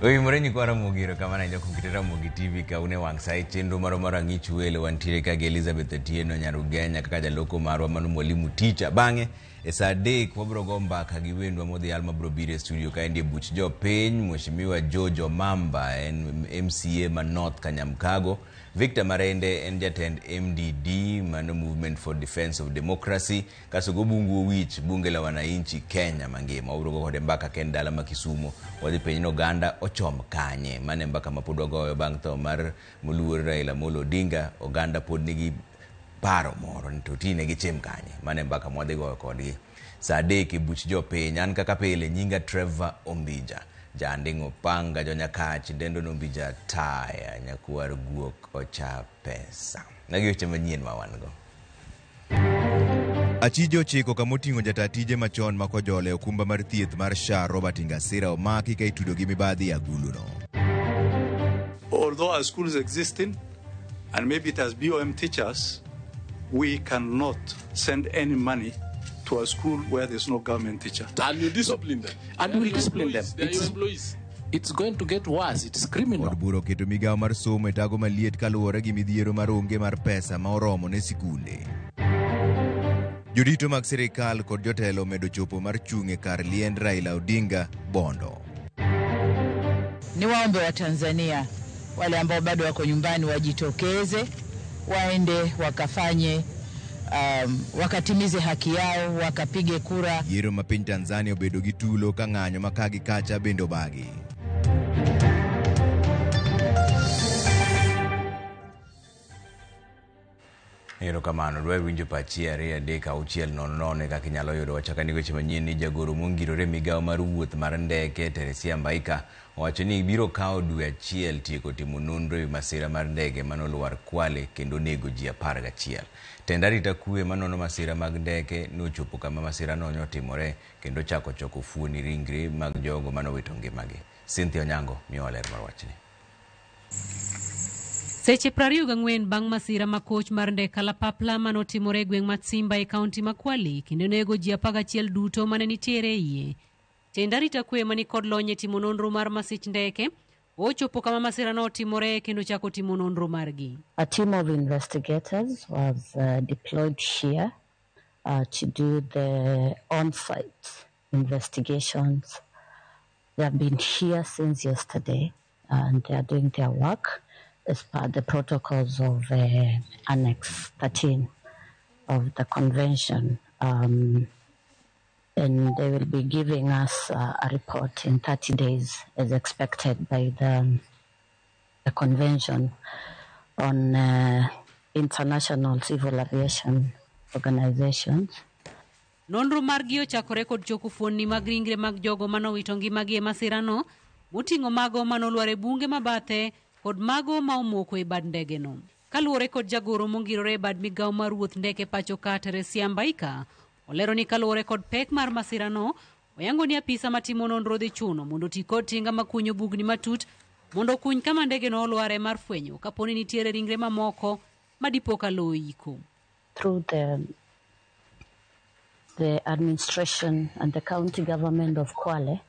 Oi morenyi kwa Ramogiro kama na nyo kukitera Mogi TV ka une wangsai chenro mara ngichu wele wantire ka Elizabeth Atieno Nyarugenya kaka jaloko marwa manu mwalimu teacher bange saa dek wabro gomba kagiwendwa modhi alma bro bire studio ka endie buch jo piny mheshimiwa Jojo Mamba en MCA ma North Kanyamkago, Victor Marende en jatend MDD mano Movement for Defense of Democracy, kaso go bungu wich bunge la wananchi Kenya mangima wabro go kode mbaka ken dala ma Kisumu wadhi piny Uganda ochom kanye mane mbaka mapod wagoyo bang' tho mar moluor Raila Amolo Odinga. Uganda pod nigi paro moro ni totine gi chem kanye mane mbaka modhi goyo kodgi saa dek buch jo piny. An kaka pile nyinga Trevor Ombija, jandingo panga jo Nyakach dendo Ombija taya nyakuar guok ocha pesa nagioche manyien ma wan go. Achijo chiko kamotingo jatatije machon makojole okumba mar thieth mar SHA Robert Ngasira omaki ka itudo gi mibadhi aguluno. Although our schools existing and maybe it has BOM teachers, we cannot send any money to a school where there's no government teacher. And you discipline them. And we will discipline them. It's going to get worse. It's criminal. Od buro keto migao mar somo etago maliet kaluwore gi midhiero mar onge mar pesa ma oromo ne sikunde. Jodito mag sirikal kod jotelo medo chopo mar chunge kar liend Raila Odinga Bondo. Ni waombe wa Tanzania wale ambao bado wako nyumbani wajitokeze, waende wakafanye wakatimize haki yao, wakapige kura. Yiero ma piny Tanzania obedo gi tulo ka ng'anyo makagi kacha bendo bagi. Ero kamano dwe winjo pachi ariyo adek auchiel nono kaka inyalo yudo wachaka ni weche manyien ni jagoro mongirore migao mar wuoth mar ndeke Teresia Mbaika owacho ni biro kawo dwe achiel tieko timo nonro e masira mar ndege manoluar Kwale kendo nego ji 11. Tend arita kwe manono masira mag ndeke nochopo kama masira no nyotimore kendo chako choko fuoni ringre mag jogo manowito ngimagi. Cynthia Onyango miyo ler mar wachni. Seche 24 bang' masira makoch mar ndeke kalapapla manotimore gweng' Matsimba e kaunti ma Kwale kendo nego ji 11 duto mane nitiere iye. Tend arita kwe mani kod lony e timo nonro mar masich ndeke ochopo kama masira no timore kendo chako timo nonro margi. A team of investigators was deployed here to do the on-site investigations. They have been here since yesterday and they are doing their work as per the protocols of Annex 13 of the convention. And they will be giving us a report in 30 days as expected by the convention on international civil aviation organizations. Nonro margi ochakore kod choko fuonni mag ringre mag jogo manowito ngimagi e masirano, moting'o mago manolwar e bunge mabathe kod mago ma omoko e bad ndege no. Kaluwore kod jagoro mongirore e bad migao mar wuoth ndeke pacho ka Teresia Mbaika, olero ni kaluwore kod pek mar masirano, oyango ni apisa matimo nonro dhi chuno mondo ti kod tinga makunyo bugni matut mondo kuny kama ndege no olware mar fwenyo kaponi nitiere ringre mamoko madipo kalo iko. Through the administration and the county government of Kwale,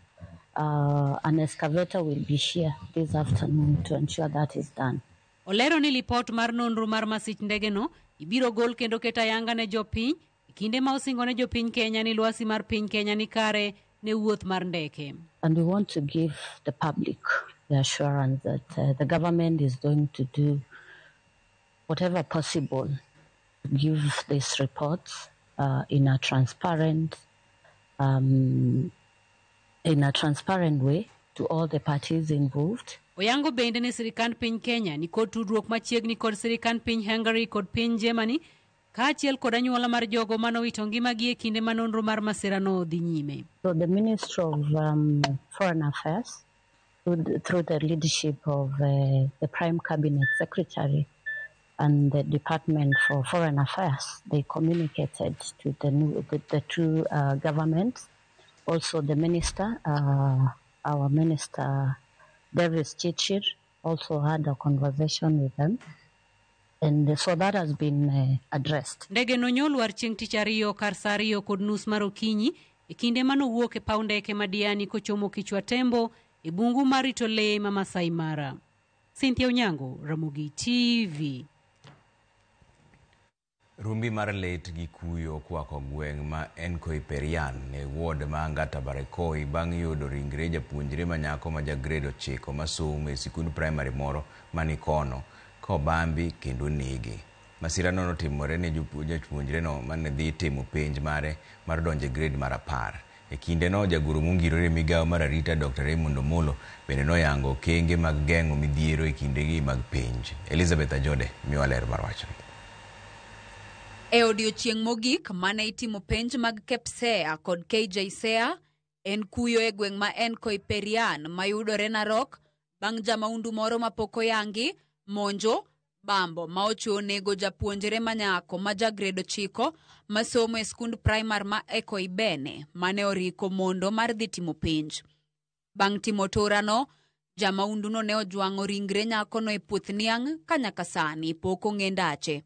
an excavator will be here this afternoon to ensure that is done. Olero ni lipot mar nonro mar masich ndege no ibiro gol kendo keta yanga ne jopiny kinde ma osingo ne jopiny Kenya ni lwasi mar piny Kenya ni kare ne wuoth mar ndeke. And we want to give the public the assurance that the government is going to do whatever possible to give these reports in a transparent way to all the parties involved. Oyango bende ni sirikand piny Kenya ni kod tudruok machiegni kod sirikand piny Hungary kod piny Germany kaachiel kod anyuola mar jogo manowito ngimagi e kinde manonro mar masirano dhi nyime. So the Ministry of Foreign Affairs, through the leadership of the Prime Cabinet Secretary and the Department for Foreign Affairs, they communicated to the two governments. Also the minister, our minister Davis Chichir, also had a conversation with them. And so that has been addressed. Ndege no nyolwar chieng' tich ariyo kar saa 2:30 mar okinyi e kinde manowuok e paw ndeke ma Diani kochomo Kichwa Tembo e bungu mar rito lee ma Masai Mara. Cynthia Onyango, Ramogi TV. Rumbi mar let gi kuyo kwako gweng' ma Enkoiperian e ward ma Angata Barakoi bang' yudo ringre japuonjre manyako ma grade 9 masomo e sikund primary moro manikono kobambi kendo nege. Masira no notimore ne japuonjre no mane dhi timo penj mare mar donje grade mar 10. E kinde no jagoro mongirore migawo mar arita Dr. Raymond Omolo bende noyango kenge mag geng'o midhiero e kindegi mag penj. Elizabeth Ajode miwa ler mar wachno. E odiochieng' mogik mane itimo penj mag KPSEA kod KJSEA en kuyo e gweng' ma Enkoiperian mayudore Narok bang' jamaundu moro mapok oyangi monjo bambo ma ochuo nego japuonjre manyako ma grade 9 masomo e skund primar ma Ekoibene mane oriko mondo mar dhi timo penj. Bang' timo torano, jamaundu no ne ojwang'o ringre nyako no e puoth niang' ka nyaka sani pok ong'e ndache.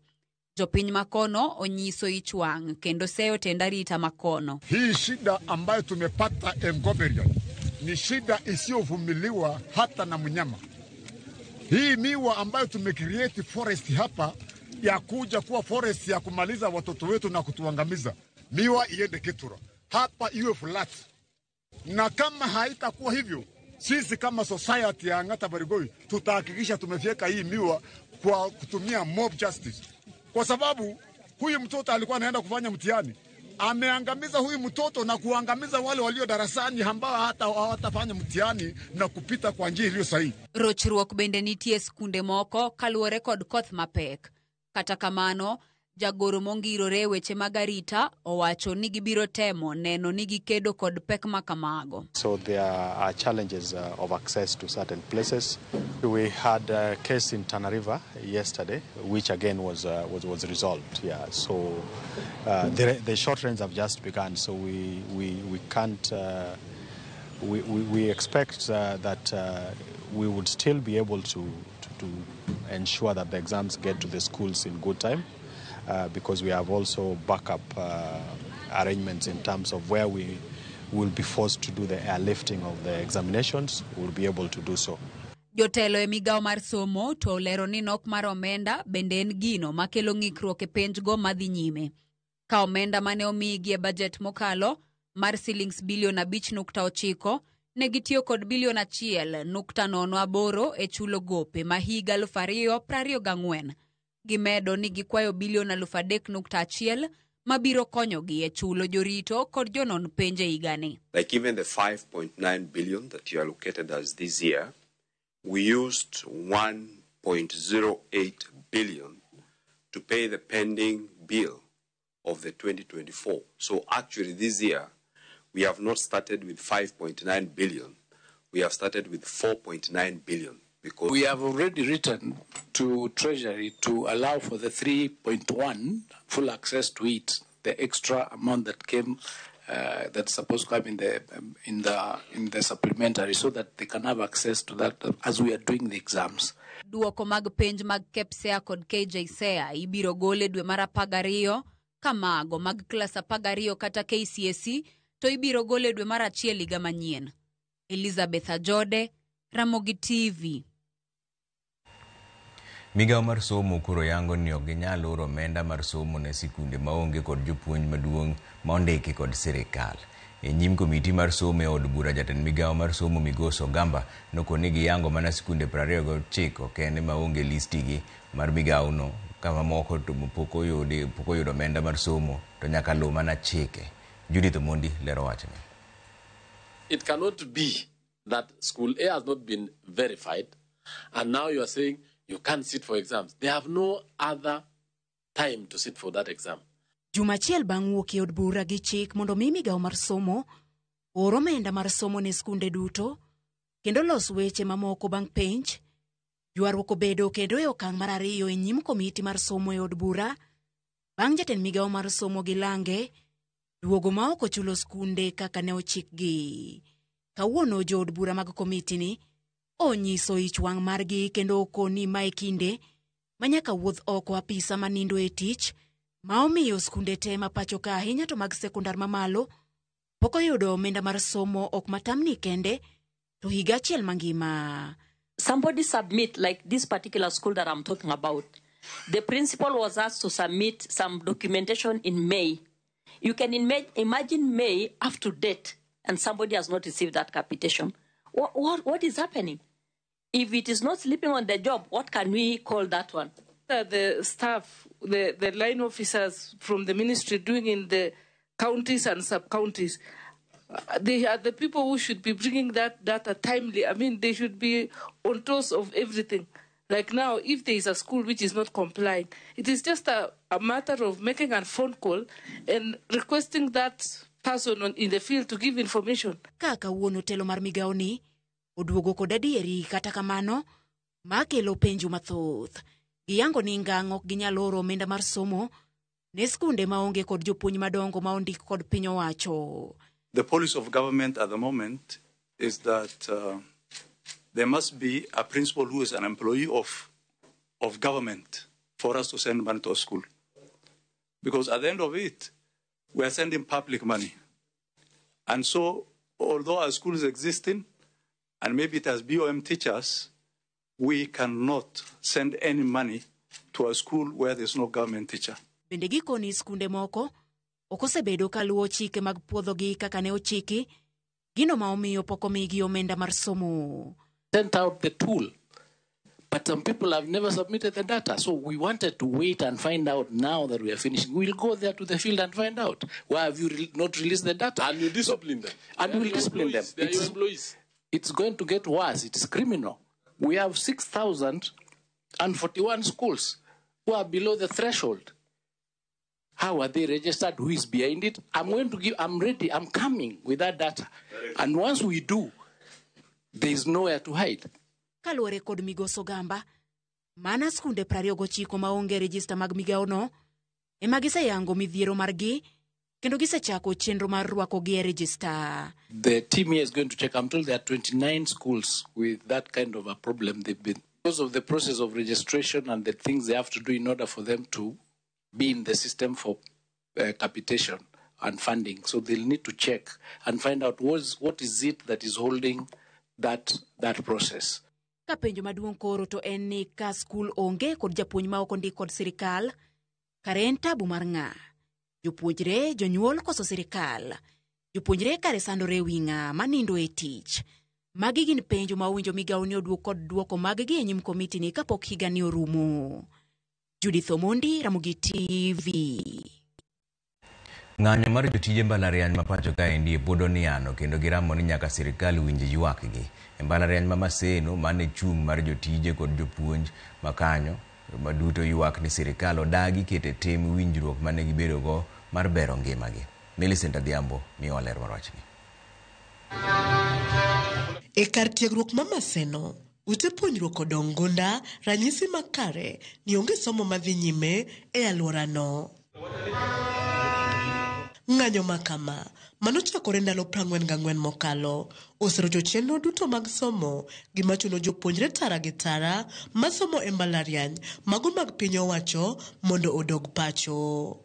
Jopiny makono onyiso ichwang' kendo seyo tenda rita makono. Hii shida ambayo tumepata Enkoiperian ni shida isiyovumiliwa hata na mnyama. Hii miwa ambayo tumecreate forest hapa ya kuja kuwa forest ya kumaliza watoto wetu na kutuangamiza. Miwa iende Kitura. Hapa iwe flat. Na kama haitakuwa hivyo, sisi kama society ya Angata Barakoi tutahakikisha tumefyeka hii miwa kwa kutumia mob justice. Kwa sababu huyu mtoto alikuwa anaenda kufanya mtihani. Ameangamiza huyu mtoto na kuangamiza wale walio darasani ambao hata hawatafanya mtihani na kupita kwa njia iliyo sahihi. Rochruok bende nitie skunde moko kaluwore kod koth mapek. Kata kamano, jagoro mongirore weche mag arita owacho ni gibiro temo neno ni gikedo kod pek makamago. So there are challenges of access to certain places. We had a case in Tana River yesterday, which again was resolved. Yeah, so the short rains have just begun, so we can't. We expect that we would still be able to ensure that the exams get to the schools in good time. Because we have also backup arrangements in terms of where we will be forced to do the airlifting of the examinations, we'll be able to do so. Jotelo e migawo mar somo to olero ni nok mar omenda bende en gino makelo ng'ikruok e penj go madhi nyime. Ka omenda mane omigi e budget mokalo mar shillings bilion 5.9 ne gitiyo kod bilion 1.08 e chulo gope ma higa 2024. Gimedo ni gikwayo bilion 3.1 mabiro konyogi e chulo jorito kod jonon penje higani. Like even the 5.9 billion that you allocated us this year, we used 1.08 billion to pay the pending bill of the 2024. So actually this year, we have not started with 5.9 billion. We have started with 4.9 billion. Because we have already written to Treasury to allow for the 3.1 full access to it, the extra amount that came that's supposed to come in the supplementary, so that they can have access to that as we are doing the exams. Duoko mag penj mag KPSEA kod KJSEA ibiro gole dwe mar 12, kamago mag klas 12 kata KCSE to ibiro gole dwe mar 1 higa manyien. Elizabeth Ajode, Ramogi TV. Migawo mar somo koro yango ni ok ginyal oro omenda mar somo ne sikunde maonge kod jopuonj maduong' ma ondiki kod sirikal. E nyim komiti mar somo e od bura, jatend migawo mar somo Migosi Ogamba nokoni giyango mana sikunde 29 kende maonge listigi mar migawo no, kama moko to pok oyudo omenda mar somo to nyaka luw mana chike. Judith Omondi lero wachne. It cannot be that school A has not been verified, and now you are saying you can't sit for exams. They have no other time to sit for that exam. Jumachiel bang' wuok e od bura gi chik mondo mi migawo mar somo oro omenda mar somo ne skunde duto kendo los weche mamoko bang' penj. Ywaruok obedo kendo e okang' mar 2 e nyim komiti mar somo e od bura bang' jatend migawo mar somo gi Lange duogo ma ok ochulo skunde kaka ne ochikgi. Kawuono jo od bura mag komiti ni onyiso ichwang' margi kendo okoni ma e kinde manyaka wuoth oko apisa manindo e tich ma omiyo skunde te ma pacho ka ahinya to mag sekondar mamalo pok oyudo omenda mar somo ok matamni kende to higa achiel mangima. Somebody submit, like this particular school that I'm talking about, the principal was asked to submit some documentation in May. You can imagine May up to date, and somebody has not received that capitation. What is happening? If it is not sleeping on the job, what can we call that one? The staff, the line officers from the ministry doing in the counties and sub-counties, they are the people who should be bringing that data timely. I mean, they should be on toes of everything. Like now, if there is a school which is not complying, it is just a matter of making a phone call and requesting that person in the field to give information. Kaka wuono telo mar migao ni oduogo kod adieri, kata kamano makelo penjo mathoth. Giyango ni ngango ginyalo oro omenda mar somo ne skunde maonge kod jopuonj madongo ma ondik kod piny owacho. The policy of government at the moment is that there must be a principal who is an employee of government for us to send money to a school. Because at the end of it, we are sending public money. And so, although our school is existing, and maybe it has BOM teachers, we cannot send any money to a school where there's no government teacher. Bende gikoni skunde moko okosebedo kaluwo chike mag puodhogi kaka ne ochiki, gino ma omiyo pok omigi omenda mar somo. Sent out the tool, but some people have never submitted the data. So we wanted to wait and find out now that we are finishing. We'll go there to the field and find out. Why have you not released the data? And you discipline them. And we'll discipline them. They are your employees. It's going to get worse. It's criminal. We have 6,041 schools who are below the threshold. How are they registered? Who is behind it? I'm ready. I'm coming with that data. And once we do, there is nowhere to hide. Kaluwore kod migoso gamba, mana skunde 29 maonge register mag migao no, ema giseyango midhiero margi, kendo gisechako chenro mar rwakogi e register. The team here is going to check. I'm told there are 29 schools with that kind of a problem. They've been, because of the process of registration and the things they have to do in order for them to be in the system for capitation and funding. So they'll need to check and find out what is it that is holding that process. Kapenjo maduong' koro to en ni ka skul onge kod japuonj ma ok ondik kod sirikal, kare en tabu mar ng'a? Jopuonjre, jonyuol koso sirikal? Jopuonjre kare sandore wi ng'a manindo e tich? Magi gin penjo ma owinjo migao ni oduok kod duoko mag-gi e nyim komiti ni kapok higa ni orumo. Judith Omondi, Ramogi TV. Ng'anyo mar jotije mbalariany ma pacho kaendi pod oniano kendo giramo ni nyaka sirikal winj ywakgi. E mbalariany ma Maseno mane chung' mar jotije kod jopuonj makanyo maduto ywak ni sirikal odagi kete tim winjruok mane gibedogo mar bero ngimagi. Millicent Adhiambo miyo ler marwachni. E kar tiegruok ma Maseno, ute puonjruok odong' gunda ranyisi makare ni onge somo madhi nyime e alworano. Ng'anyo makama manochakore ndalo 44 mokalo oserocho chenro duto mag somo gima chuno jopuonjre tara gi tara masomo e mbalariany mago mag piny owacho mondo odog pacho.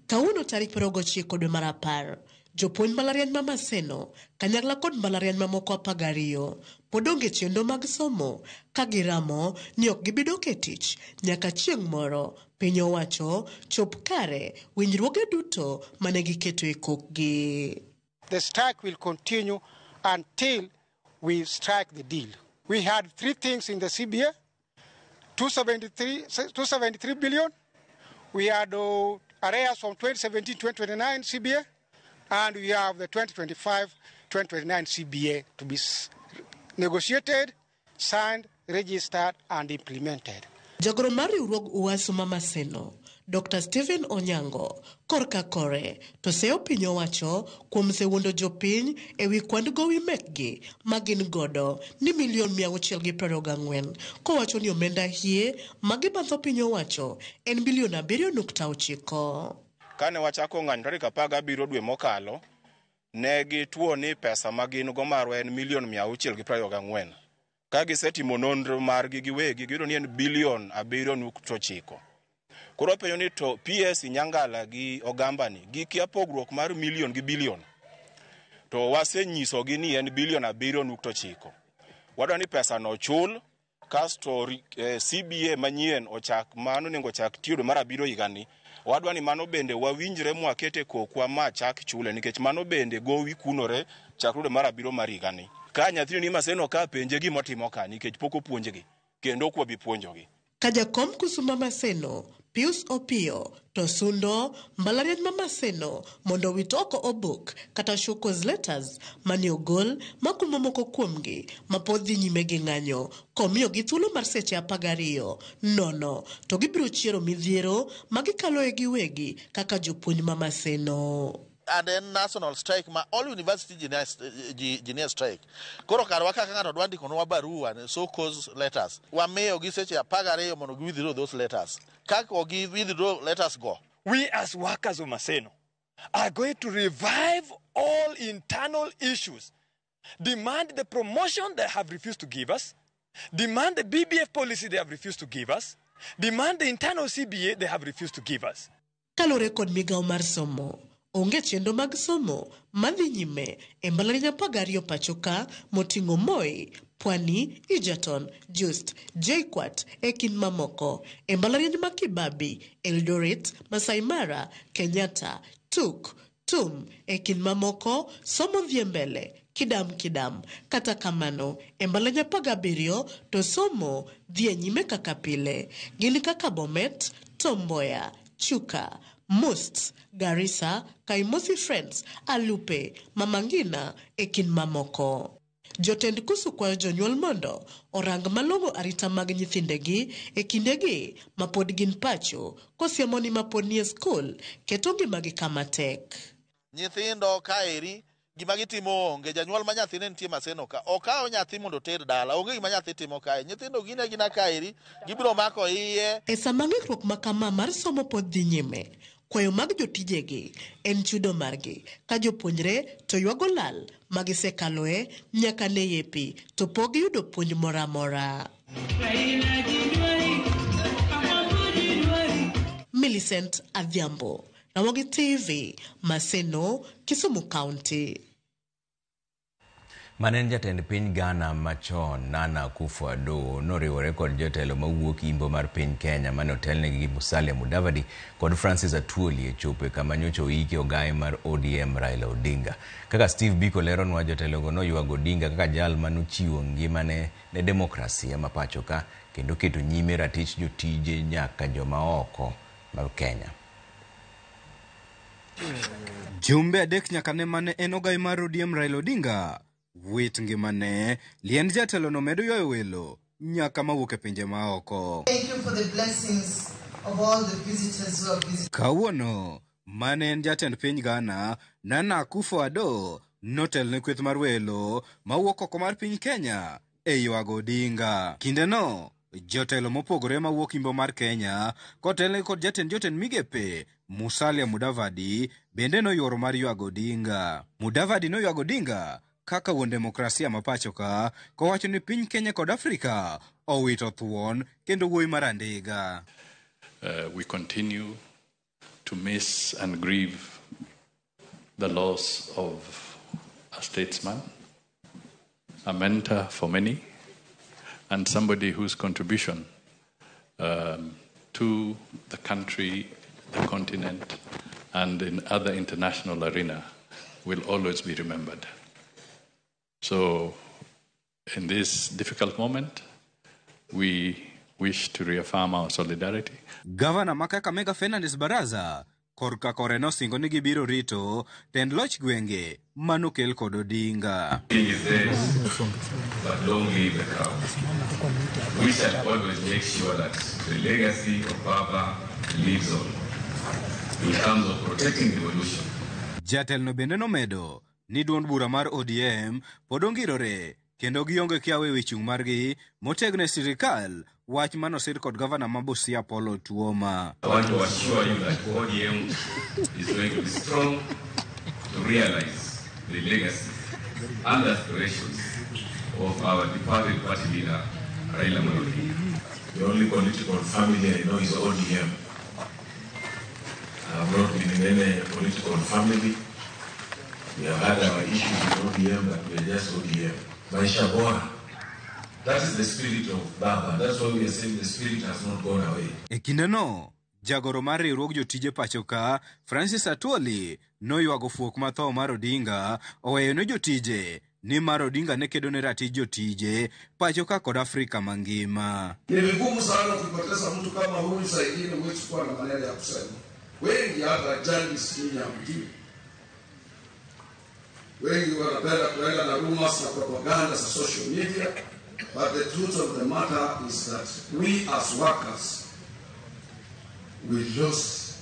Kawuono tarik 29 dwe mar apar, jopuonj mbalariany ma Maseno kanyakla kod mbalariany mamoko 12 pod onge chenro mag somo ka giramo ni ok gibidok e tich nyaka chieng' moro piny owacho chop kare winjruoge duto mane giketo e kokgi. The strike will continue until we strike the deal. We had 3 things in the CBA, 273 billion. We had arrears from 2017-2029 CBA, and we have the 2025-2029 CBA to be negotiated, signed, registered, and implemented. Jagoro mar riwruog UWASU ma Maseno, Dr. Stephen Onyango, korka kore to seyo piny owacho kuom sewuondo jopiny ewi kwand gowi mekgi magin godo ni $624 kowacho ni omenda hie magibadho piny owacho en $7.9. Kane wachako ng'anyo tarik 17 dwe mokalo, ne gituo ni pesa magin go marwa en $624. Ka gisetimo nonro margi giwegi giyudo ni en $7.9. Koro penjo ni to PS Nyangala gi Ogambani gi kia pogruok mar million gi billion. to wasenyisogi ni en bilion 7.9. Wadwa ni pesa no chul kasto CBA manyien ochak mano nengo chak tiyo mar 7 higani. Wadwa ni mano bende wawinjre mwakete kokwa ma chak chule nikech mano bende gowi kunore chakrude mar 7 mar higani. Ka nyathini ni Maseno ka penje gimotimo ka nikech pok opuonjgi kendo kwa bi puonjogi. Kajakom Kusuma Maseno, Pius Opio, to sundo mbalariany ma Maseno mondo witoko obok kata shokos letters mani ogol makumo moko kuomgi mapodhi nyime gi ng'anyo komiyo gi thuolo mar seche 12 nono to gibiro chiero midhiero magikalo e giwegi kaka jopuonj ma Maseno. And then national strike ma all university junior strike. Koro karwa kaka ng'ato dwa ndiko nwa barua ne so cause letters. Wamiyo gi seche 12 mondo gi withdraw those letters. Kako gi withdraw letters go. We as workers of Maseno are going to revive all internal issues. Demand the promotion they have refused to give us. Demand the BBF policy they have refused to give us. Demand the internal CBA they have refused to give us. Kalore kod migao mar somo. Onge chenro mag somo madhi nyime e mbalariany 12 pachoka moting'o Moi, Pwani, Egerton, Just, JKUAT, Ekin mamoko, e mbalariany ma Kibabi, Eldoret, Masai Mara, Kenyatta, Tuk, Tum, Ekin mamoko, somo dhi mbele, kidam. Kata kamano, e mbalariany 17 to somo dhi nyime kaka pile. Gin kaka Bomet, Tom Mboya, Chuka, Must, Garissa, Kaimosi Friends, Alupe, Mamangina, Ekin mamoko. Jotend kusu kwayo jonyuol mondo orang malongo arita mag nyithindegi e kindegi mapod gin pacho kosiemo ni mapod nie skul keto ngimagi kama tek. Nyithindo kaeri gima gitimo onge janyuol ma nyathine nitie Maseno ka okawo nyathi mondo ter dala onge gima nyathi timo kae nyithindo gina kaeri gibiro mako iye. E sama ng'ikruok makama mar somo pod dhi nyime kwayo mag jotijegi en chudo margi ka jopuonjre to ywago lal magisekaloe nyaka ne yepi to pok yudo puonj moramora. Millicent Adhiambo, Ramogi TV, Maseno, Kisumu County. Manen jatend piny Ghana machon Nana Akufo-Addo noriwore kod jotelo mawuok Imbo mar piny Kenya mane otelnegi gi Musalia Mudavadi kod Francis Atwoli e chope kama nyocha oike ogaye mar ODM Raila Odinga. Kaka Steve Biko leronwa jotelogo noywago Odinga kaka jal manochiwo ngimane ne demokrasia ma pacho ka kendo keto nyime ratich jotije nyaka joma oko mar Kenya. Jumbe adek nyaka ne mane en ogaye mar ODM Raila Odinga wit ngimane liend jatelo no medo yoyo welo nyaka mawuok e pinje maoko. Thank you for the blessings of all the visitors who have visited. Kawuono mane en jatend piny Ghana Nana Akufo-Addo notelne kweth mar welo mawuok oko mar piny Kenya e ywago Odinga. Kindeno jotelo mopogore mawuok Imbo mar Kenya kotelne kod jotend migepe Musalia Mudavadi bende noyuoro mar ywago Odinga. Mudavadi noywago Odinga kaka wuon demokrasia mapacho ka kowacho ni piny Kenya kod Afrika owito thuon kendo wuoyi mar Andiga. We continue to miss and grieve the loss of a statesman, a mentor for many, and somebody whose contribution to the country, the continent, and in other international arena will always be remembered. So, in this difficult moment, we wish to reaffirm our solidarity. Governor Kakamega Fernandes Baraza korka koreno singo ni gibiro rito tend loch gwenge manokel kod Odinga. King is dead, but long live the crown. We shall always make sure that the legacy of Baba lives on in terms of protecting the evolution. Jatelno bende nomedo ni duond bura mar ODM pod ongirore kendo gionge kiawe wichung' margi motegne sirikal wach manosir kod Governor ma Busia Apollo Tuoma. I want to assure you that ODM is going to be strong to realize the legacy and aspirations of our departed party leader, Raila Odinga. The only political family I know is ODM. I have not been in any political family. We have had our issues with ODM, but we are just ODM. Maisha bora. That is the spirit of Baba. That's why we are saying the spirit has not gone away. E kindeno, jagoro mar riwruog jotije pachoka, Francis Atwoli, noywago fuok matho mar Odinga, oweyo ne jotije ni mar Odinga ne kedo ne ratij jotije pachoka kod Afrika mangima. Ni vigumu sana kupoteza mtu kama huyu, saa ingine huwezi kuwa na maneno ya kusema. Wengi hata journalists nyinyi hamjui. Wengi wanapenda kuenda na rumors na propaganda za social media, but the truth of the matter is that we as workers, we lost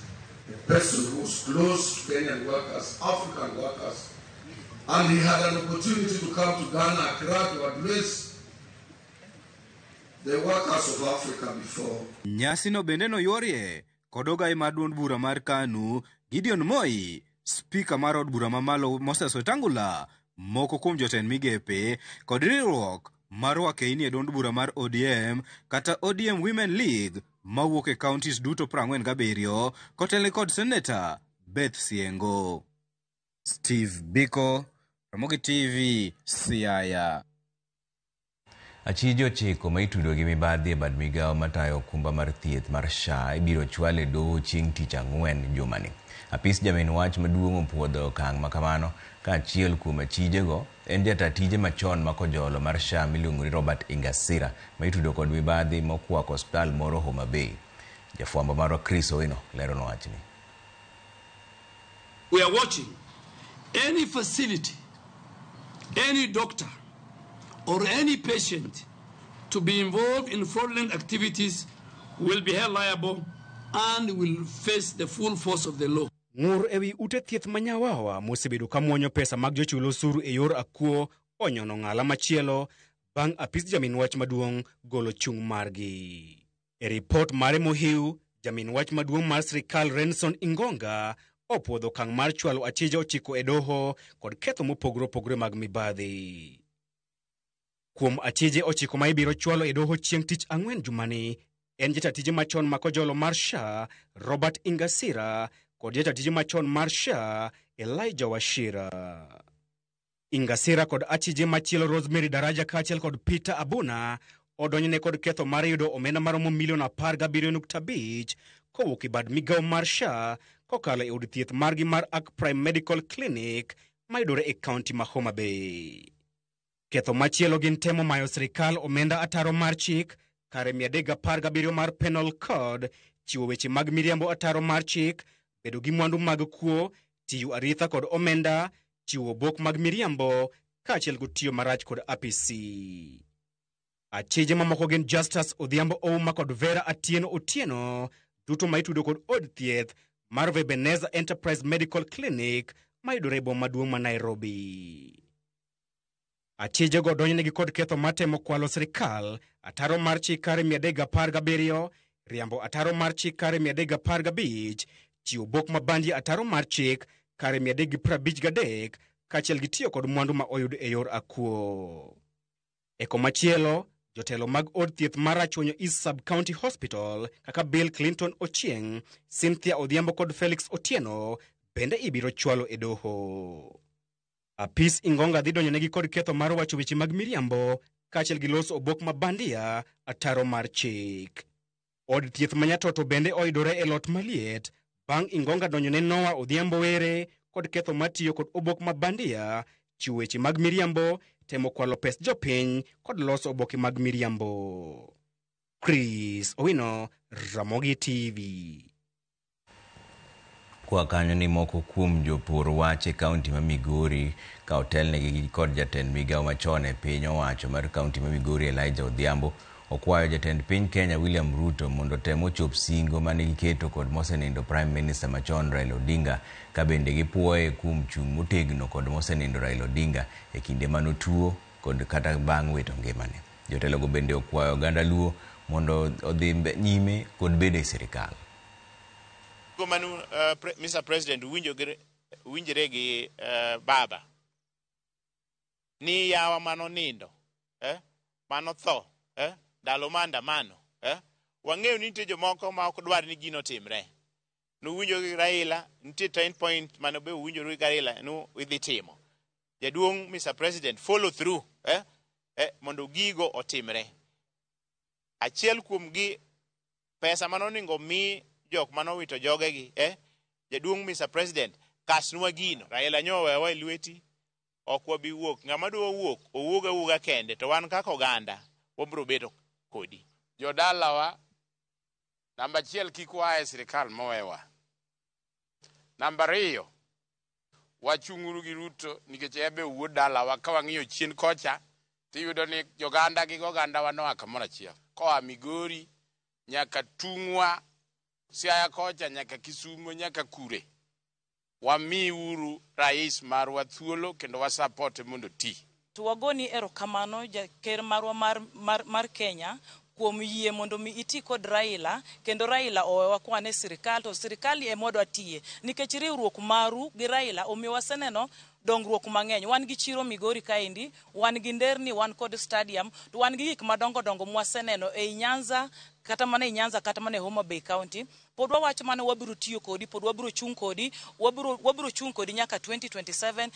a person who's close to Kenyan workers, African workers, and he had an opportunity to come to Ghana, Accra, to address the workers of Africa before. Nyasi no bende no yorie kod ogai mar duond bura mar KANU, Gideon Moi, Spika mar od bura mamalo Moses Wetangula, moko kuom jotend migepe kod riwruok mar wakeini e duond bura mar ODM kata ODM Women League mawuok e counties duto 47 kotelne kod Senator Beth Siengo. Steve Biko, Ramogi TV, Siaya. Achije ochiko ma itudo gi mibadhi e bad migao matayo okumba mar thieth mar SHA ibiro chwal e doho chieng' tich ang'wen jumani. Apis jamin wach maduong' opuodho okang' makamano ka achiel kuom achijego en jata tije machon ma kojolo mar SHA miluongo ni Robert Ingasira ma itudo kod mibadhi mokwako hospital moro Homa Bay. Jafwambo marwa Chris Owino lero no wachni. We are watching any facility, any doctor or any patient to be involved in fraudulent activities will be held liable and will face the full force of the law. Ngur ewi ute thieth manyawawa mosebedo ka muonyo pesa mag jochulo osuru e yor akuo onyono ng'ala machielo bang' apis jamin wach maduong' golo chung' margi. E report mare mohiu, jamin wach maduong' mar sirikal Renson Ingonga opuodho okang' mar chwalo achije ochiko e doho kod ketho mopogore opogore mag mibadhi. Kuom achije ochiko ma ibiro chwalo e doho chieng' tich ang'wen jumani en jatatije machon ma kojolo mar SHA Robert Ingasira kod jatatije machon mar SHA Elijah Washira. Ingasira kod achije machielo Rosemary Daraja kaachiel kod Peter Abuna odonjne kod ketho mar yudo omenda maromo milion 17.5 kowuok e bad migao mar SHA kokalo e od thieth margi mar Arc Prime Medical Clinic mayudore e kaunti ma Homa Bay. Ketho machielo gin temo mayo sirikal omenda ataro mar chik, kare 317 mar Penal Code, chiwo weche mag miriambo ataro mar chik, bedo gi mwandu mag kuo, tiyo aritha kod omenda, chiwo bok mag miriambo, kaachiel go tiyo marach kod APC. Achije mamoko gin Justus Odhiambo Ouma kod Vera Atieno Otieno, duto ma itudo kod od thieth mar Vebeneza Enterprise Medical Clinic mayudore e boma maduong' ma Nairobi. Achije go donjnegi kod ketho matemo kwalo sirikal, ataro mar chik kare 317, riambo ataro mar chik kare 315, chiwo bok mabandi ataro mar chik kare 353, kaachiel gi tiyo kod mwandu ma oyud e yor akuo. E komachielo, jotelo mag od thieth mar Achonyo East Sub-County Hospital kaka Bill Clinton Ochieng, Cynthia Odhiambo kod Felix Otieno bende ibiro chwalo e doho. Apis Ingonga dhi donjonegi kod ketho mar wacho weche mag miriambo kaachiel gi loso obok mabandia ataro mar chik. Od thieth manyatoto bende oyudore e lot maliet bang' Ingonga donjone Noah Odhiambo Were kod ketho matiyo kod obok mabandia, chiwo weche mag miriambo, temo kwalo pes jopiny kod loso oboke mag miriambo. Chris Owino, Ramogi TV. Kwa kanyo ni moko kuom jopur wache kaunti ma Migori ka otelnegi kod jatend migao machon e piny owacho mar kaunti ma Migori Elijah Odhiambo okwayo jatend piny Kenya William Ruto mondo temo chop singo mane giketo kod mosenindo Prime Minister machon Raila Odinga ka bende gipuoye kuom chung' motegno kod mosenindo Raila Odinga e kinde manotuo kod kata bang' wito ngimane. Jotelogo bende okwayo oganda Luo mondo odhi nyime kod bedo e sirikal. Mr. President winjire gi baba ni yawa mano nindo mano tho dalo maandamano wang'eyo ni nitie jomoko ma ok dwar ni gino timre nuwinjo gi Raila, nitie 10 point mane be uwinjo gi Raila idhi timo. Jaduong' Mr. President, follow through mondo gigo otimre. Achiel kuom gi pesa manoningo mi jok manowito jogegi jaduong' Mr. President, kasnwa gino. Raila nyowewa lweti ok wabi wuok. Ng'ama dwa wuok owuoga kende, to wan kaka oganda wabro bedo kodi. Jodalawa, namba 1 kik wae sirikal mowewa. Namba 2, wachunguru gi Ruto nikech ebe wuod dalawa ka wang'iyo chien kocha tiyudo ni joganda gi oganda wanoa kamoro achiel. Koa Migori nyaka Tungwa, Siaya kocha nyaka Kisumu nyaka Kure. Wami uru rais marwa thuolo kendo wasupport mondo ti. Tuwagoni erokamano jaker marwa mar Kenya kuom yie mondo mi iti kod Raila, kendo Raila owewa kwane sirikal, to sirikali emodwa tiye nikech riwruok maru gi Raila omiyo waseneno dongruok mang'eny. Wan gi chiro Migori kaendi, wan gi nderni, wan kod stadium, to wan gi gik madongo mwaseneno e Nyanza, kata mana e Nyanza kata mana e Homa Bay County. Pod wawacho mana wabiro tiyo kodi, pod wabiro chung kodi, wabiro chung kodi nyaka 2027.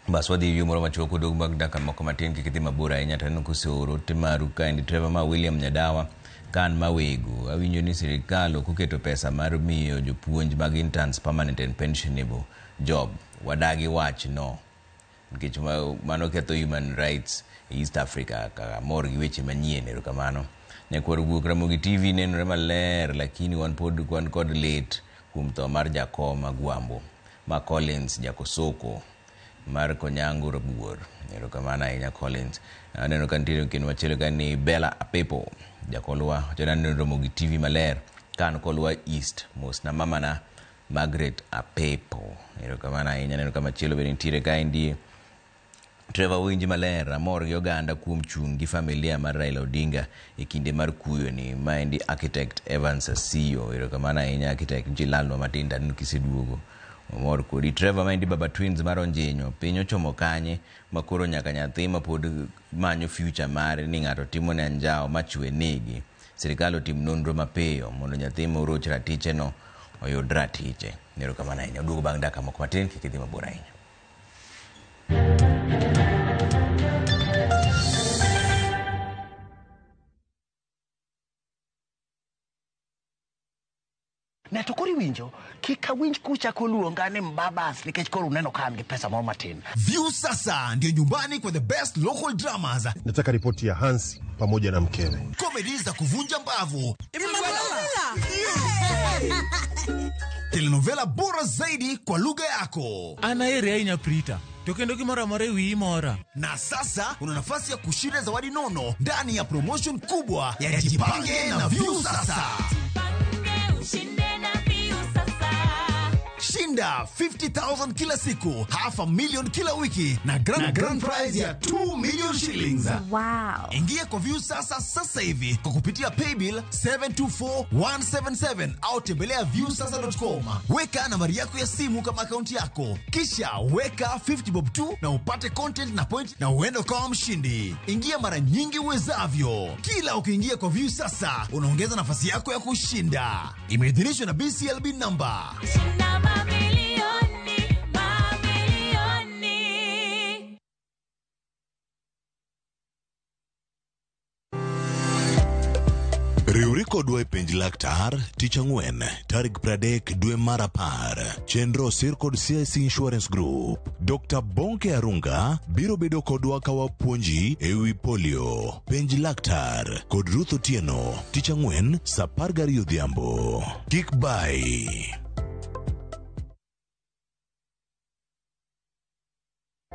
Bas wadhi yumoro machuoko dog mag daka moko matin kikidhi mabura ahinya to kusoro timaru kaendi Trevor ma William Nyadawa kan mawegu awinjo ni sirikal oketo pesa mar miyo jopuonj mag interns permanent and pensionable job. Wadagi wach no nikech mano ketho human rights East Africa ka mor gi weche manyien erokamano. Nyakwar wuok Ramogi TV nenore maler lakini wan kod late kuom tho mar Jakoma Gwambo ma Collins Jakosoko mar Konyango Rabuor. Erokamano ahinya Collins. Aneno ka nitiere kendo machielo ka ni Bella Apepo jakolwa janeno Ramogi TV maler kan kolwa East mos na mama na Margaret Apepo. Erokamano ahinya. Neno ka machielo be nitiere ka ndi Trevor winji maler amor gi oganda kuom chung gi familia mar Raila Odinga e kinde mar kuyo ni maendi architect Evans Asio. Erokamano ahinya architect Jilalno Matinda nukiseduogo mor kodi. Trevor maendi baba twins mar Onjenyo piny ochomo kanye makoro nyaka nyathi ma pod manyo future mare ni ng'ato timo ne anjao machwe negi. Sirikal otim nonro mapiyo mondo nyathi moroch ratiche no oyud ratiche. Erokamano ahinya. Duogo bang' daka moko matin kikidhi mabor ahinya. Ne to kori winjo kika winj kucha koluonga ni Mbabas nikech koro uneno kan gi pesa moro matin. View sasa ndio nyumbani kwa the best local dramas. Nataka ripoti ya Hansi pamoja na mkewe. Comedy za kuvunja mbavu. Telenovela bora zaidi kwa lugha yako. Anaere ainya Prita. Tokendo kimora mare wi mora. Na sasa una nafasi ya kushinda zawadi nono ndani ya promotion kubwa ya Jipange na View sasa. Shinda 50,000 kila siku, $500,000 kila wiki na grand prize ya 2 million shillings. Wow. Ingia kwa View sasa hivi kwa kupitia paybill 724177 au tembelea viewsasa.com. Weka nambari yako ya simu kama akaunti yako. Kisha weka 50 bob tu na upate content na point na uende kwa mshindi. Ingia mara nyingi uwezavyo. Kila ukiingia kwa View sasa unaongeza nafasi yako ya kushinda. Imeidhinishwa na BCLB number. Riwri kodwa e penj laktar tich ang'wen tarik 30 dwe mar 10. Chenro sir kod CIC Insurance Group. Dr. Bonke Arunga biro bedo kodwa ka wapuonji ewi polio. Penj laktar kod Ruth Otieno tich ang'wen saa 12 odhiambo. Kik bai.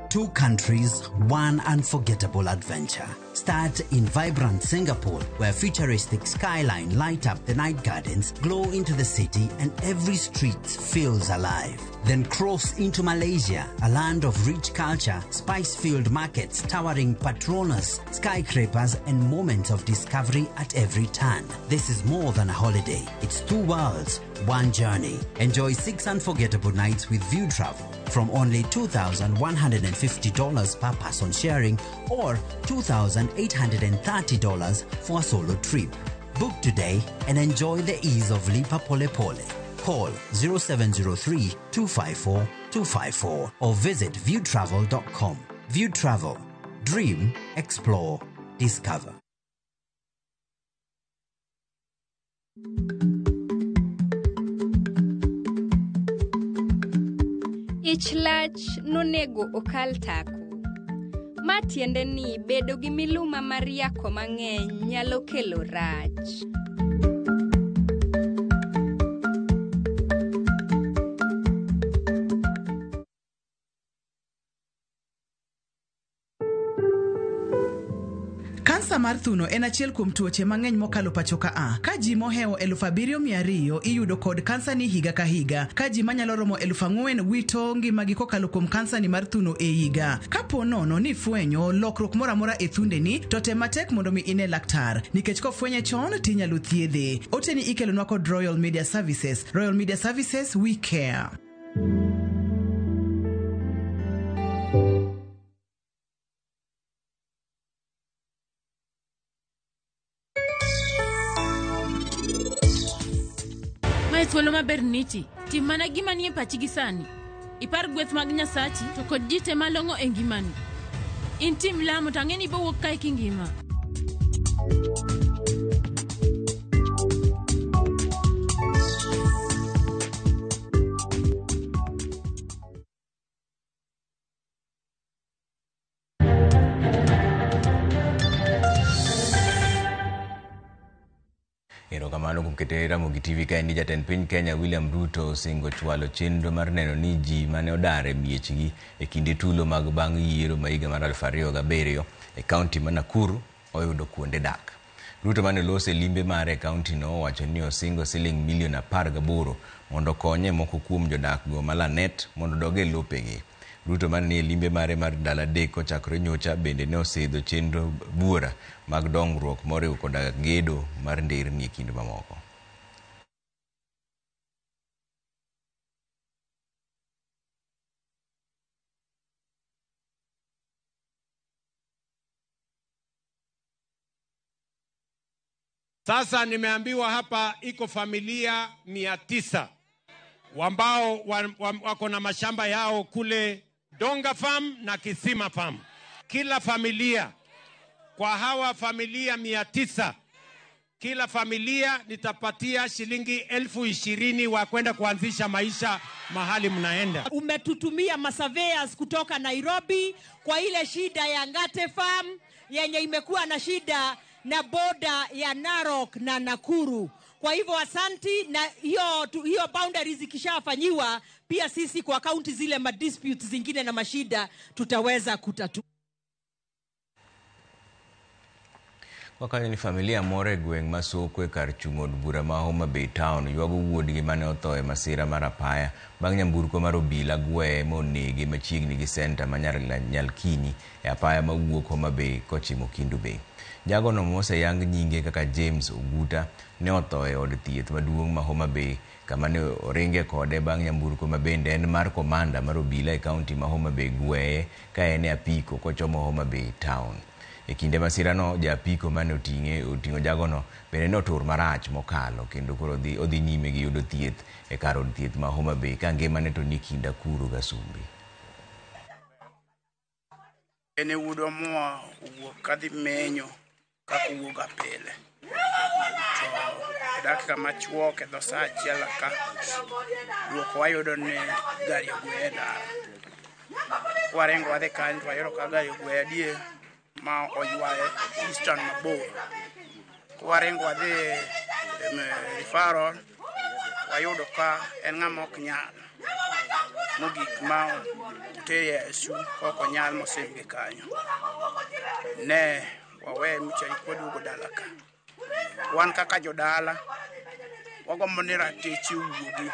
Two countries, one unforgettable adventure. Start in vibrant Singapore, where futuristic skyline light up the night gardens, glow into the city, and every street feels alive. Then cross into Malaysia, a land of rich culture, spice-filled markets, towering Petronas, skyscrapers, and moments of discovery at every turn. This is more than a holiday. It's two worlds, one journey. Enjoy 6 unforgettable nights with View Travel from only $2,150 per person sharing or $2,830 for a solo trip. Book today and enjoy the ease of Lipa Pole Pole. Call 0703 254 254 or visit viewtravel.com. View Travel. Dream, explore, discover. Ich lach nonego okal tako. Matiende ni bedo gi miluma mar yako mang'eny nyalo kelo rach. Kansa mar thuno en achiel kuom tuoche mang'eny mokalo pacho ka ji mohewo 7,200 iyudo kod kansa ni higa ka higa, ka ji manyalo romo 4,000 wito ngimagi kokalo kuom kansa ni mar thuno e higa. Kapo nono ni fwenyo lokruok moro amora e thundeni, to tem matek mondo mi ine laktar, nikech kofwenye chon tinyalo thiedhe. Oteni ikelonwa kod Royal Media Services. Royal Media Services, we care. Thuolo maber niti tim mana gima nie pachi gi sani. Ipar gweth mag Nyasachi to kod jite malong'o e ngimani. In tim lamo tang'eni bowuok kae kingima. Erokamano kuom keto Ramogi TV kae ni jatend piny Kenya William Ruto osingo chwalo chenro mar neno ni ji mane odar e miechgi e kinde tulo mag bang' yiero ma higa mar 2007 e kaunti ma Nakuru oyudo kuonde dak. Ruto mane lose limbe mare e kaunti no wacho ni osingo siling milion 18 mondo konye moko kuom jodak go malanet mondo doge lopegi. Ruto mane limbe mare mar dala dek kochakore nyocha bende ne osedho chenro buora mag dongruok moriwo koda gedo mar nderni e kind mamoko. Sasa nimeambiwa hapa iko familia 900 ambao wako na mashamba yao kule Donga Farm na Kisima Farm. Kila familia, kwa hawa familia 900, kila familia nitapatia shilingi 20,000 wa kwenda kuanzisha maisha mahali mnaenda. Umetutumia masurveyors kutoka Nairobi kwa ile shida ya Ngate Farm yenye imekuwa na shida na boda ya Narok na Nakuru. Kwa hivyo asanti, na hiyo boundaries ikishafanyiwa pia sisi kwa kaunti zile disputes zingine na mashida tutaweza kutatua. Wakati ni familia more gweng masoko e kar chung'od bura ma Homa Bay Town ywago wuodgi mane otho e masira mar apaya bang' nyamburko mar obila gweye monege machiegni gi senta ma Nyalkini e apaya mawuok Homa Bay kochimo Kindu Bay. Jagono moseyang nyinge kaka James Oguta ne otho e od thieth maduong' ma Homa Bay kama ne oringe kode bang' nyamburko ma bende en mar komanda mar obila e kaunti ma Homa Bay gweye ka en e apiko kochomo Homa Bay Town. E kinde masirano japiko mane oting'o jagono bende ne otur marach mokalo kendo koro odhi nyime gi yudo thieth e kar od thieth ma Homa Bay ka ngimane to ni kinda kuro Gasumbi. Ene wudo moa uwuok kadhi menyo kaka uwuok apile. To dakika machuok e dho saa achiel ka duoko wayudo ni gari ogweye dala. Warengo wadhi kanyo to wayudo ka gari ogweye adier ma oywaye Eastern mabor. Warengo wadhi referral wayudo ka en ng'ama ok nyal. Mogik ma te Yesu koko nyal mosembe kanyo. Ne wawe michari kodugo dala ka. Wan kaka jodala wagombo ni ratich wuogi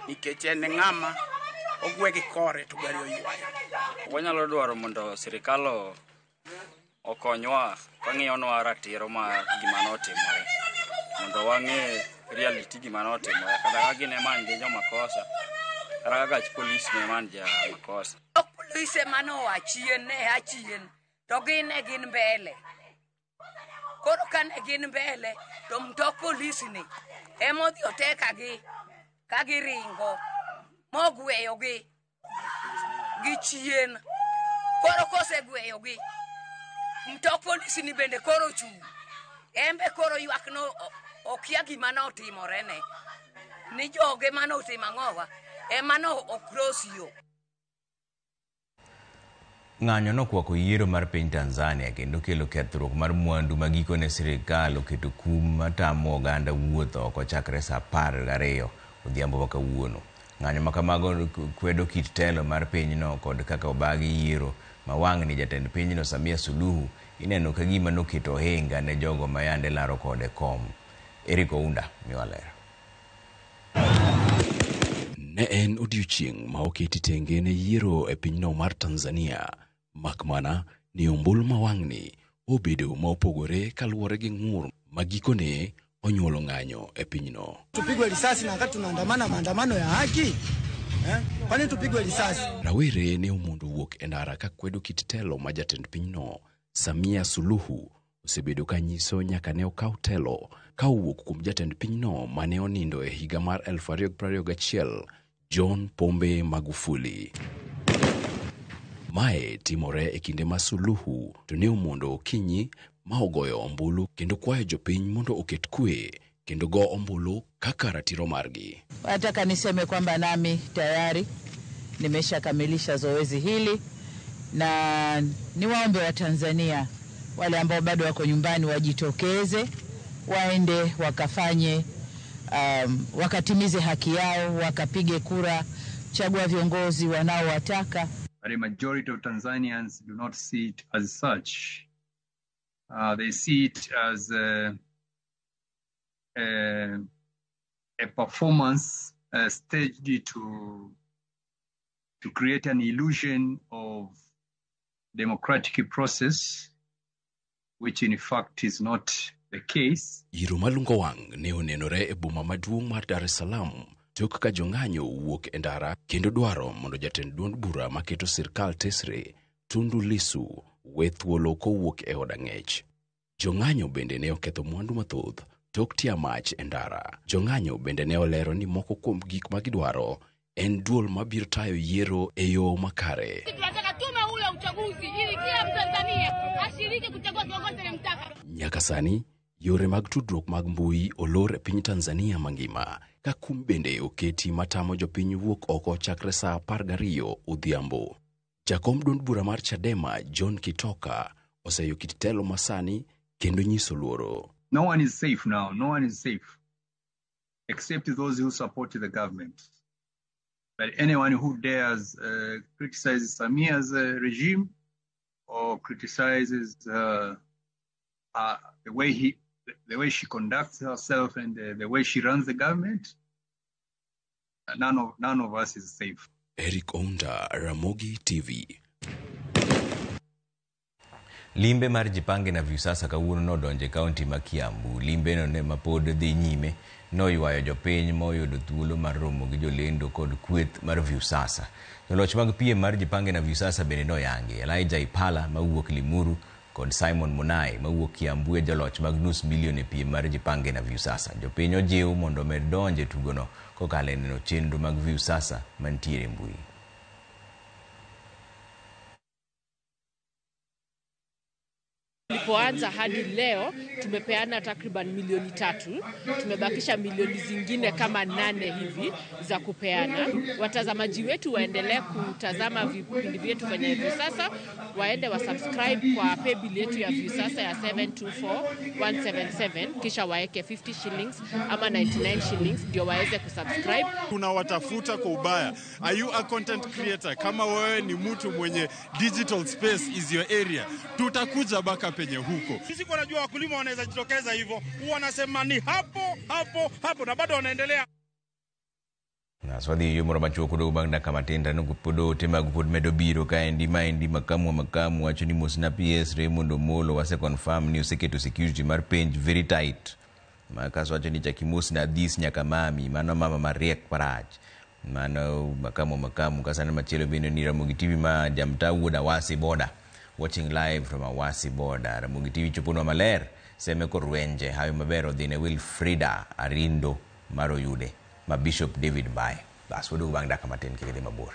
nikech en ng'ama ogwegi kore to gari oywayo. Wanyalo dwaro mondo sirikal okonywa kang'iyonwa ratiro mar gima notimore mondo wang'e reality gima notimore kata ka gin ema ngi joma makosa kata kaka polis ne man ja makosa. Polise mano achien ne achien to gin mbele. Koro kan gin mbele to mtok polisi ni emodhi oteka gi kagi ringo mogweyo gi chien. Koro kose gweyo gi mtok polisi ni bende koro chung. Embe koro ywak no okia gima notimore ne. Ni joge mano otimo ang'owa emano okross yo. Ng'anyo nokwako yiero mar piny Tanzania kendo kelo kethruok mar mwandu ma gikone sirikal oketo kum matamo oganda wuotho oko chakre saa 12 odhiambo ma kawuono. Ng'anyo ma kamago kwedo kit telo mar pinyno kod kaka obagi yiero ma wang' ni jatend pinyno Samia Suluhu ineno ka gima noketo ohinga ne jogo ma yande laro kode kom. Eric Ounda miwalera. Ne en odiochieng' ma oketi tenge ne yiero e pinyno mar Tanzania, makmana ni ombulu ma wang'ni obedo ma opogore kaluwore gi ng'ur ma gikone onyuolo ng'anyo e pinyno. Tupigwe risasi na wakati tunaandamana maandamano ya haki? Kwani tupigwe risasi? Rawere ne omondo wuok e ndara ka kwedo kit telo ma jatend pinyno Samia Suluhu osebedo ka nyiso nyaka ne okaw telo ka owuok kuom jatend pinyno mane onindo e higa mar 2021 John Pombe Magufuli. Mae timore e kinde ma Suluhu to ne omondo okinyi ma ogoyo ombulu kendo kwayo jopiny mondo oket kwe kendo go ombulu kaka ratiro margi. Nataka niseme kwamba nami tayari nimeshakamilisha zoezi hili na niwaombe wa Tanzania wale ambao bado wako nyumbani wajitokeze, waende wakafanye wakatimize haki yao, wakapige kura, chagua viongozi wanaowataka. But a majority of Tanzanians do not see it as such. They see it as a performance staged to create an illusion of democratic process, which in fact is not the case. Yiero malungo wang' ne onenore e boma maduong' mar Dar es Salaam tok ka jong'anyo wuok e ndara kendo dwaro mondo jatend duond bura maketo sirkal tesre Tundu Lissu we thuolo kowuok e od ang'ech. Jong'anyo bende ne oketho mwandu mathoth tok tia mach e ndara. Jong'anyo bende ne olero ni moko kuom gik ma gidwaro en duol mabiro tayo yiero e yo makare. Tunataka tume ule uchaguzi ili kila Mtanzania ashiriki kuchagua kiongozi anayemtaka. Nyaka sani yore mag tudruok mag mbui olor e piny Tanzania mangima ka kum bende oketi matamo jopiny wuok oko chakre saa 12 odhiambo. Jakom duond bura mar Chadema John Kitoka oseyo kit telo masani kendo nyiso luoro. No one is safe now. No one is safe except those who support the government. But anyone who dares criticize Samia's regime or criticizes the way she conducts herself and the way she runs the government, none of us is safe. Eric Ounda, Ramogi TV. Limbe mar jipange na Viusasa kawuono nodonje kaunti ma Kiambu. Limbe no ne mapod dhi nyime noywayo jopiny moyudo thuolo mar romo gi jolendo kod kweth mar Viusasa. Joloch mag piem mar jipange na Viusasa bende noyangi. Elijah Ipala mawuok Limuru kod Simon Munai mawuok Kiambu e joloch mag nus milion e piem mar jipange na Viusasa. Jopiny ojiw mondo med donje tugono kokalo e neno chenro mag Viusasa mantiere mbui. Tulipoanza hadi leo tumepeana takriban milioni 3. Tumebakisha milioni zingine kama 8 hivi za kupeana. Watazamaji wetu waendelee kutazama vipindi vyetu kwenye Viusasa, waende wa subscribe kwa paybill yetu ya Viusasa ya 724177 kisha waeke 50 shillings ama 99 shillings ndio waweze kusubscribe. Tunawatafuta kwa ubaya. Are you a content creator? Kama wewe ni mtu mwenye digital space is your area, tutakuja baka penye huko. Sisi kwa najua wakulima wanaweza jitokeza hivyo, wanasema ni hapo na bado wanaendelea. Na swadi yumoro machuoko do bang nakamatenda no kupodo tema kupod medo biro ka endi makamu wacho ni mos na PS Raymond Omolo wase confirm ni useketo security mar page very tight. Makaso wacho ni chakimos na this nyaka mami mano mama mariek paraj. Mano makamu kasana machelo bino ni Ramogi TV ma jamta wuda wasi border. Watching live from Awasi border. Ramogi TV chupuno maler seme korwenje hayo mabero dhine Wilfrida Arindo maro yude ma Bishop David Mbaye bas wudu bang daka matin kike mabor.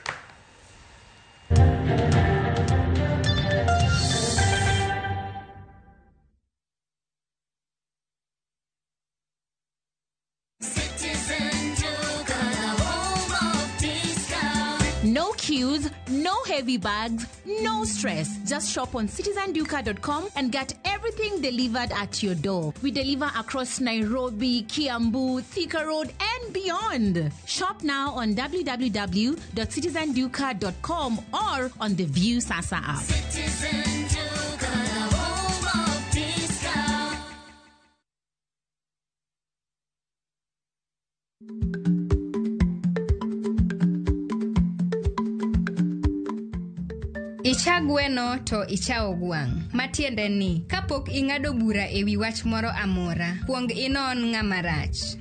No queues, no heavy bags, no stress. Just shop on citizenduka.com and get everything delivered at your door. We deliver across Nairobi, Kiambu, Thika Road, and beyond. Shop now on www.citizenduka.com or on the View Sasa app. Ichagweno to ichao gwang. Matiende ni, kapok ingado bura ewi wach moro amora, kuong inon ng'amarach.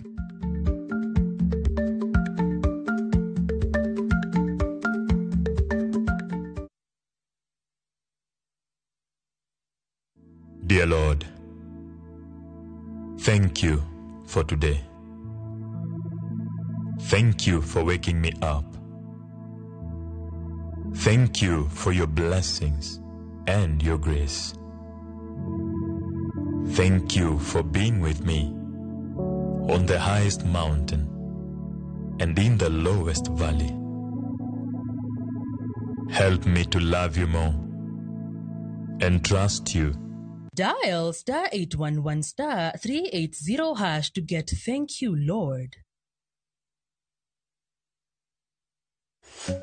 Dear Lord, thank you for today. Thank you for waking me up. Thank you for your blessings and your grace. Thank you for being with me on the highest mountain and in the lowest valley. Help me to love you more and trust you. Dial *811*380# to get Thank You, Lord.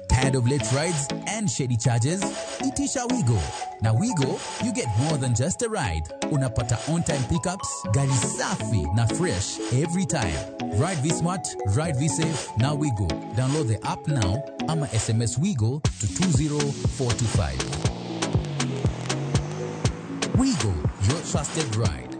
Tired of late rides and shady charges? Itisha Wigo. Now Wigo, you get more than just a ride. Unapata on-time pickups, gari safi na fresh every time. Ride V-Smart, ride V-Safe, now Wigo. Download the app now, ama SMS Wigo to 20425. Wigo, your trusted ride.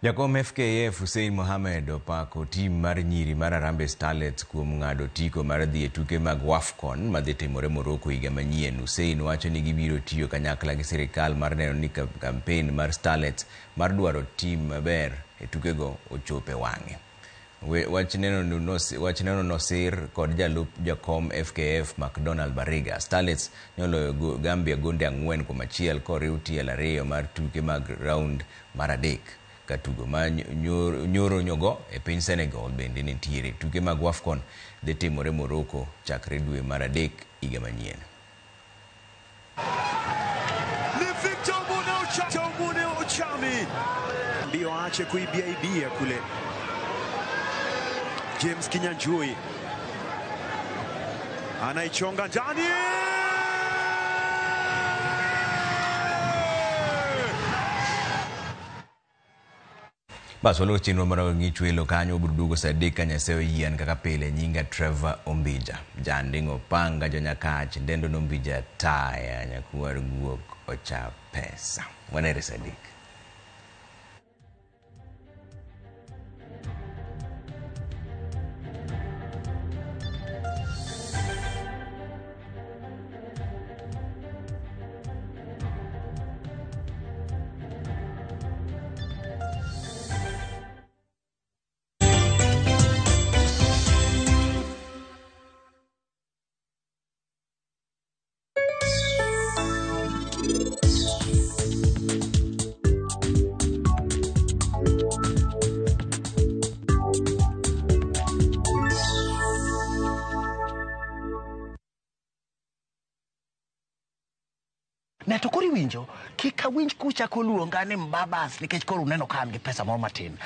Jakom FKF Hussein Mohamed opako tim mar nyiri mar Harambee Starlets kuom ng'ado tiko mar dhi e tuke mag WAFCON madhi timore Morocco higa manyien. Hussein wacho ni gibiro tiyo kanyakla gi sirikal mar neno ni kampen mar Starlets mar dwaro tim maber e tukego ochope wang'e. Wachneno nosir kod jalup jakom FKF McDonald Bariga. Starlets nyoloyo Gambia gonde 4-1 koriw tiel 2 mar tuke mag round mar 3. Katugo ma nyoro nyogo e piny Senegal bende nitiere. Tuke mag WAFCON dhi timore Morocco chakre dwe mar 3 higa manyien. Ni Victor Mune Ochami ndio aache kuibia kule. James Kinyanjui anaichonga ndani. Basolo chinwa mara ngichwelo kanyo burdugo sadika nyaseo yian kaka pile nyinga Trevor Ombija. Jandingo panga jonyakach ndendo nombija taya nyakuar guok ocha pesa. Wanere sadik. Na tokori winjo kika winj kucha koluongane mbabas nikech koro uneno ka an gi pesa moro matin.